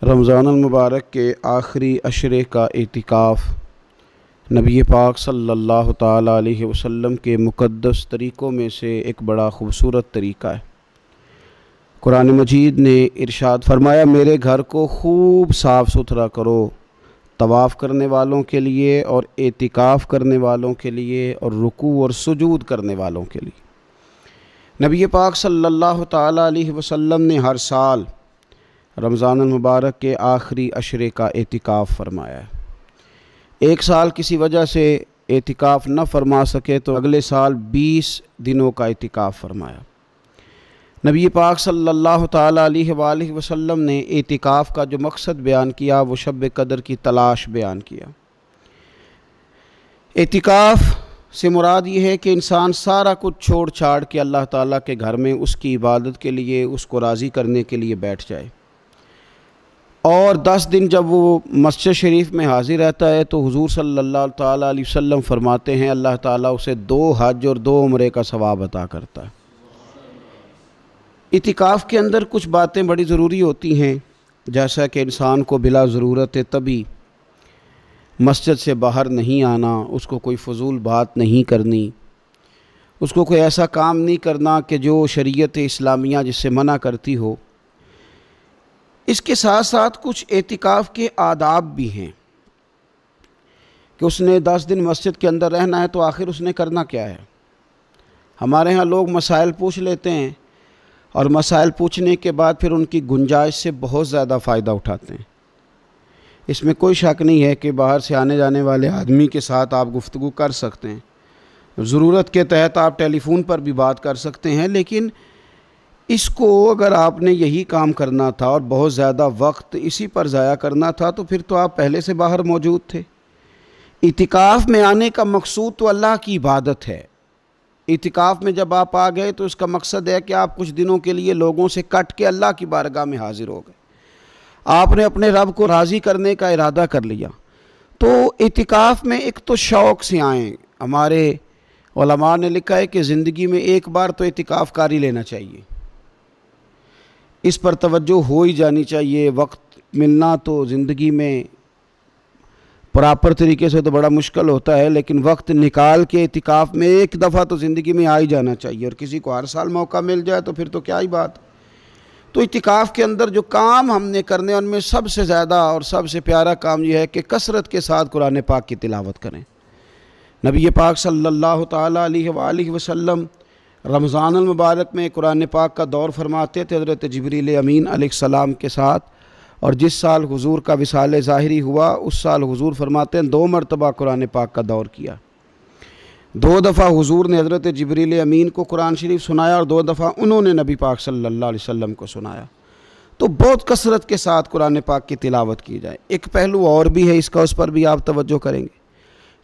رمضان المبارک کے آخری عشرے کا اعتکاف نبی پاک صلی اللہ تعالیٰ علیہ وسلم کے مقدس طریقوں میں سے ایک بڑا خوبصورت طریقہ ہے۔ قرآن مجید نے ارشاد فرمایا، میرے گھر کو خوب صاف ستھرا کرو، طواف کرنے والوں کے لیے اور اعتکاف کرنے والوں کے لیے اور رکوع اور سجود کرنے والوں کے لیے۔ نبی پاک صلی اللہ تعالیٰ علیہ وسلم نے ہر سال رمضان المبارک کے آخری عشرے کا اعتکاف فرمایا ہے۔ ایک سال کسی وجہ سے اعتکاف نہ فرما سکے تو اگلے سال 20 دنوں کا اعتکاف فرمایا۔ نبی پاک صلی اللہ تعالیٰ علیہ وآلہ وسلم نے اعتکاف کا جو مقصد بیان کیا وہ شب قدر کی تلاش بیان کیا۔ اعتکاف سے مراد یہ ہے کہ انسان سارا کچھ چھوڑ چھاڑ کے اللہ تعالیٰ کے گھر میں اس کی عبادت کے لیے، اس کو راضی کرنے کے لیے بیٹھ جائے، اور 10 دن جب وہ مسجد شریف میں حاضر رہتا ہے تو حضور صلی اللہ تعالیٰ علیہ وسلم فرماتے ہیں اللہ تعالیٰ اسے 2 حج اور 2 عمرے کا ثواب عطا کرتا ہے۔ اعتکاف کے اندر کچھ باتیں بڑی ضروری ہوتی ہیں، جیسا کہ انسان کو بلا ضرورت طبی مسجد سے باہر نہیں آنا، اس کو کوئی فضول بات نہیں کرنی، اس کو کوئی ایسا کام نہیں کرنا کہ جو شریعت اسلامیہ جس سے منع کرتی ہو۔ اس کے ساتھ ساتھ کچھ اعتکاف کے آداب بھی ہیں کہ اس نے 10 دن مسجد کے اندر رہنا ہے تو آخر اس نے کرنا کیا ہے۔ ہمارے ہاں لوگ مسائل پوچھ لیتے ہیں اور مسائل پوچھنے کے بعد پھر ان کی گنجائش سے بہت زیادہ فائدہ اٹھاتے ہیں۔ اس میں کوئی شک نہیں ہے کہ باہر سے آنے جانے والے آدمی کے ساتھ آپ گفتگو کر سکتے ہیں، ضرورت کے تحت آپ ٹیلی فون پر بھی بات کر سکتے ہیں، لیکن اس کو اگر آپ نے یہی کام کرنا تھا اور بہت زیادہ وقت اسی پر ضائع کرنا تھا تو پھر تو آپ پہلے سے باہر موجود تھے۔ اعتکاف میں آنے کا مقصود تو اللہ کی عبادت ہے۔ اعتکاف میں جب آپ آ گئے تو اس کا مقصد ہے کہ آپ کچھ دنوں کے لیے لوگوں سے کٹ کے اللہ کی بارگاہ میں حاضر ہو گئے، آپ نے اپنے رب کو راضی کرنے کا ارادہ کر لیا۔ تو اعتکاف میں ایک تو شوق سے آئیں۔ ہمارے علماء نے لکھا ہے کہ زندگی میں ایک بار تو اعتکاف کاری لینا چاہیے، اس پر توجہ ہو ہی جانی چاہیے۔ وقت ملنا تو زندگی میں پراپر طریقے سے تو بڑا مشکل ہوتا ہے، لیکن وقت نکال کے اعتکاف میں ایک دفعہ تو زندگی میں آ ہی جانا چاہیے، اور کسی کو ہر سال موقع مل جائے تو پھر تو کیا ہی بات۔ تو اعتکاف کے اندر جو کام ہم نے کرنے ان میں سب سے زیادہ اور سب سے پیارا کام یہ ہے کہ کثرت کے ساتھ قرآن پاک کی تلاوت کریں۔ نبی پاک صلی اللہ تعالیٰ علیہ وآلہ وسلم رمضان المبارک میں قرآن پاک کا دور فرماتے تھے حضرت جبریل امین علیہ السلام کے ساتھ، اور جس سال حضور کا وصال ظاہری ہوا اس سال حضور فرماتے ہیں 2 مرتبہ قرآن پاک کا دور کیا۔ 2 دفعہ حضور نے حضرت جبریل امین کو قرآن شریف سنایا اور 2 دفعہ انہوں نے نبی پاک صلی اللہ علیہ وسلم کو سنایا۔ تو بہت کثرت کے ساتھ قرآن پاک کی تلاوت کی جائے۔ ایک پہلو اور بھی ہے اس کا، اس پر بھی آپ توجہ کریں گے۔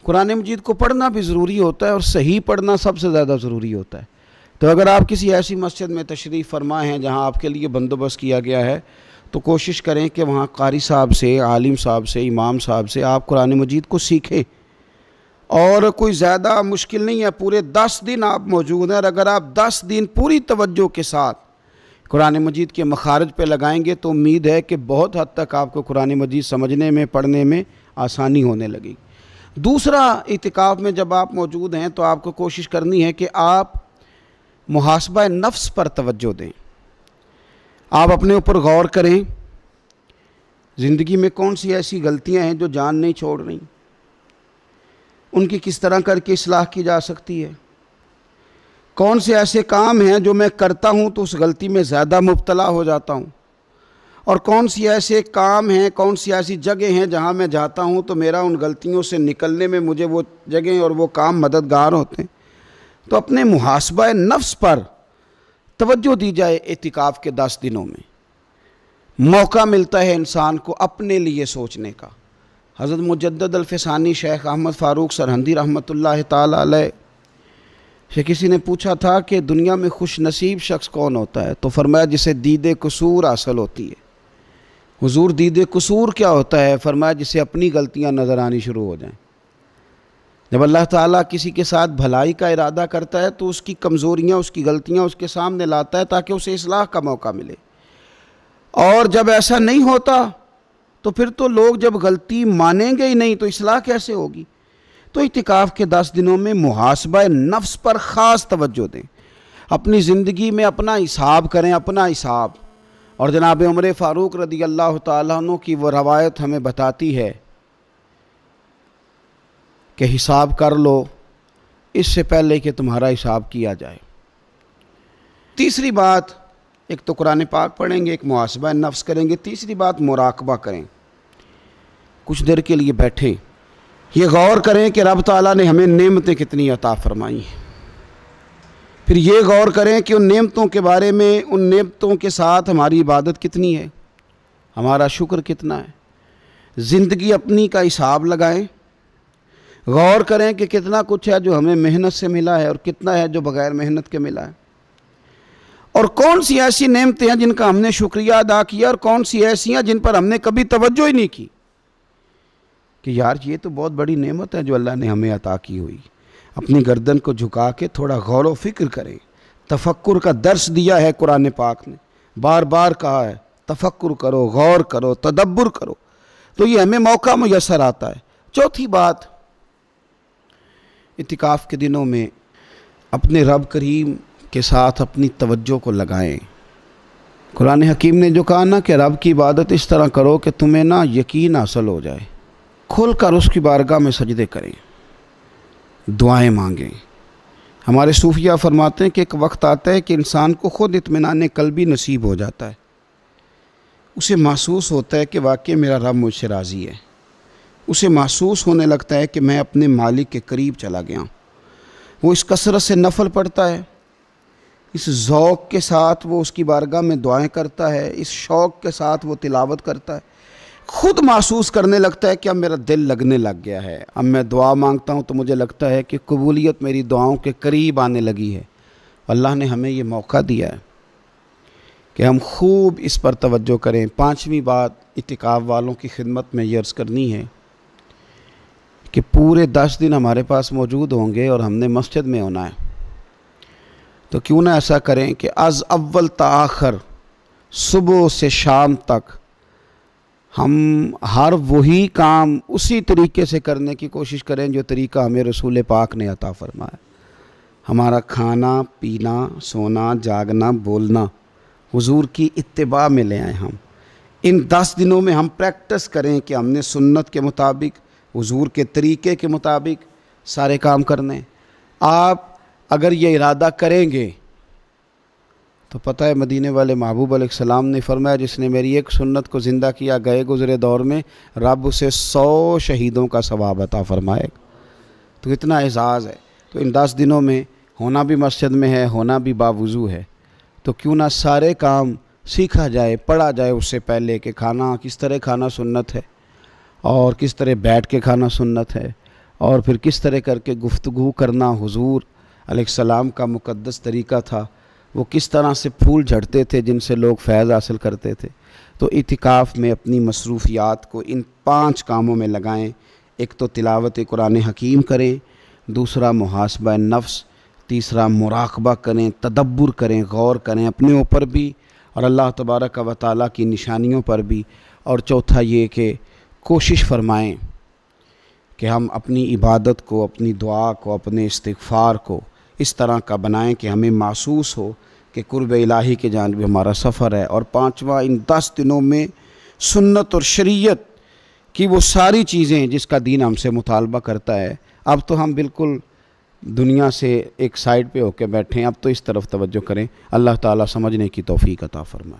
قرآن مجید کو پڑھنا بھی ضروری ہوتا ہے اور صحیح پڑھنا سب سے زیادہ ضروری ہوتا ہے۔ تو اگر آپ کسی ایسی مسجد میں تشریف فرما ہیں جہاں آپ کے لیے بندوبست کیا گیا ہے تو کوشش کریں کہ وہاں قاری صاحب سے، عالم صاحب سے، امام صاحب سے آپ قرآن مجید کو سیکھیں۔ اور کوئی زیادہ مشکل نہیں ہے، پورے 10 دن آپ موجود ہیں، اور اگر آپ 10 دن پوری توجہ کے ساتھ قرآن مجید کے مخارج پہ لگائیں گے تو امید ہے کہ بہت حد تک آپ کو قرآن مجید سمجھنے میں، پڑھنے میں آسانی ہونے لگی۔ دوسرا، اعتکاف میں جب آپ موجود ہیں تو آپ کو کوشش کرنی ہے کہ آپ محاسبہ نفس پر توجہ دیں۔ آپ اپنے اوپر غور کریں، زندگی میں کون سی ایسی غلطیاں ہیں جو جان نہیں چھوڑ رہی، ان کی کس طرح کر کے اصلاح کی جا سکتی ہے۔ کون سے ایسے کام ہیں جو میں کرتا ہوں تو اس غلطی میں زیادہ مبتلا ہو جاتا ہوں، اور کون سی ایسے کام ہیں، کون سی ایسی جگہ ہیں جہاں میں جاتا ہوں تو میرا ان غلطیوں سے نکلنے میں مجھے وہ جگہیں اور وہ کام مددگار ہوتے ہیں۔ تو اپنے محاسبہ نفس پر توجہ دی جائے۔ اعتکاف کے 10 دنوں میں موقع ملتا ہے انسان کو اپنے لیے سوچنے کا۔ حضرت مجدد الفسانی شیخ احمد فاروق سرہندی رحمۃ اللہ تعالی علیہ سے کسی نے پوچھا تھا کہ دنیا میں خوش نصیب شخص کون ہوتا ہے، تو فرمایا جسے دید قصور حاصل ہوتی ہے۔ حضور دید قصور کیا ہوتا ہے؟ فرمایا جسے اپنی غلطیاں نظر آنی شروع ہو جائیں۔ جب اللہ تعالیٰ کسی کے ساتھ بھلائی کا ارادہ کرتا ہے تو اس کی کمزوریاں، اس کی غلطیاں اس کے سامنے لاتا ہے تاکہ اسے اصلاح کا موقع ملے، اور جب ایسا نہیں ہوتا تو پھر تو لوگ جب غلطی مانیں گے ہی نہیں تو اصلاح کیسے ہوگی؟ تو اعتکاف کے 10 دنوں میں محاسبہ نفس پر خاص توجہ دیں، اپنی زندگی میں اپنا حساب کریں، اپنا حساب۔ اور جناب عمر فاروق رضی اللہ تعالیٰ عنہ کی وہ روایت ہمیں بتاتی ہے کہ حساب کر لو اس سے پہلے کہ تمہارا حساب کیا جائے۔ تیسری بات، ایک تو قرآن پاک پڑھیں گے، ایک محاسبہ نفس کریں گے، تیسری بات مراقبہ کریں۔ کچھ دیر کے لیے بیٹھیں، یہ غور کریں کہ رب تعالیٰ نے ہمیں نعمتیں کتنی عطا فرمائی ہیں، پھر یہ غور کریں کہ ان نعمتوں کے بارے میں، ان نعمتوں کے ساتھ ہماری عبادت کتنی ہے، ہمارا شکر کتنا ہے۔ زندگی اپنی کا حساب لگائیں، غور کریں کہ کتنا کچھ ہے جو ہمیں محنت سے ملا ہے اور کتنا ہے جو بغیر محنت کے ملا ہے، اور کون سی ایسی نعمتیں ہیں جن کا ہم نے شکریہ ادا کیا اور کون سی ایسی ہیں جن پر ہم نے کبھی توجہ ہی نہیں کی کہ یار یہ تو بہت بڑی نعمت ہے جو اللہ نے ہمیں عطا کی ہوئی۔ اپنی گردن کو جھکا کے تھوڑا غور و فکر کریں۔ تفکر کا درس دیا ہے قرآن پاک نے، بار بار کہا ہے تفکر کرو، غور کرو، تدبر کرو، تو یہ ہمیں موقع میسر آتا ہے۔ چوتھی بات، اعتکاف کے دنوں میں اپنے رب کریم کے ساتھ اپنی توجہ کو لگائیں۔ قرآن حکیم نے جو کہا نا کہ رب کی عبادت اس طرح کرو کہ تمہیں نا یقین حاصل ہو جائے، کھل کر اس کی بارگاہ میں سجدے کریں، دعائیں مانگیں۔ ہمارے صوفیہ فرماتے ہیں کہ ایک وقت آتا ہے کہ انسان کو خود اطمینان قلبی نصیب ہو جاتا ہے، اسے محسوس ہوتا ہے کہ واقعی میرا رب مجھ سے راضی ہے، اسے محسوس ہونے لگتا ہے کہ میں اپنے مالک کے قریب چلا گیا ہوں۔ وہ اس کثرت سے نفل پڑھتا ہے، اس ذوق کے ساتھ وہ اس کی بارگاہ میں دعائیں کرتا ہے، اس شوق کے ساتھ وہ تلاوت کرتا ہے، خود محسوس کرنے لگتا ہے کہ اب میرا دل لگنے لگ گیا ہے، اب میں دعا مانگتا ہوں تو مجھے لگتا ہے کہ قبولیت میری دعاؤں کے قریب آنے لگی ہے۔ اللہ نے ہمیں یہ موقع دیا ہے کہ ہم خوب اس پر توجہ کریں۔ پانچویں بات اعتکاف والوں کی خدمت میں یہ عرض کرنی ہے کہ پورے 10 دن ہمارے پاس موجود ہوں گے اور ہم نے مسجد میں ہونا ہے، تو کیوں نہ ایسا کریں کہ از اول تا آخر، صبح سے شام تک ہم ہر وہی کام اسی طریقے سے کرنے کی کوشش کریں جو طریقہ ہمیں رسول پاک نے عطا فرمایا۔ ہمارا کھانا پینا، سونا جاگنا، بولنا حضور کی اتباع میں لے آئیں۔ ہم ان 10 دنوں میں ہم پریکٹس کریں کہ ہم نے سنت کے مطابق، حضور کے طریقے کے مطابق سارے کام کرنے۔ آپ اگر یہ ارادہ کریں گے تو پتہ ہے مدینے والے محبوب علیہ السلام نے فرمایا جس نے میری ایک سنت کو زندہ کیا گئے گزرے دور میں رب اسے 100 شہیدوں کا ثواب عطا فرمائے گا۔ تو اتنا اعزاز ہے۔ تو ان 10 دنوں میں ہونا بھی مسجد میں ہے، ہونا بھی باوضو ہے، تو کیوں نہ سارے کام سیکھا جائے، پڑھا جائے اس سے پہلے کہ کھانا کس طرح کھانا سنت ہے، اور کس طرح بیٹھ کے کھانا سنت ہے، اور پھر کس طرح کر کے گفتگو کرنا حضور علیہ السلام کا مقدس طریقہ تھا، وہ کس طرح سے پھول جھڑتے تھے جن سے لوگ فیض حاصل کرتے تھے۔ تو اعتکاف میں اپنی مصروفیات کو ان 5 کاموں میں لگائیں۔ ایک تو تلاوت قرآن حکیم کریں، دوسرا محاسبہ نفس، تیسرا مراقبہ کریں، تدبر کریں، غور کریں اپنے اوپر بھی اور اللہ تبارک و تعالیٰ کی نشانیوں پر بھی، اور چوتھا یہ کہ کوشش فرمائیں کہ ہم اپنی عبادت کو، اپنی دعا کو، اپنے استغفار کو اس طرح کا بنائیں کہ ہمیں محسوس ہو کہ قرب الہی کے جانب ہمارا سفر ہے۔ اور پانچواں، ان 10 دنوں میں سنت اور شریعت کی وہ ساری چیزیں جس کا دین ہم سے مطالبہ کرتا ہے، اب تو ہم بالکل دنیا سے ایک سائیڈ پہ ہو کے بیٹھیں، اب تو اس طرف توجہ کریں۔ اللہ تعالیٰ سمجھنے کی توفیق عطا فرمائے۔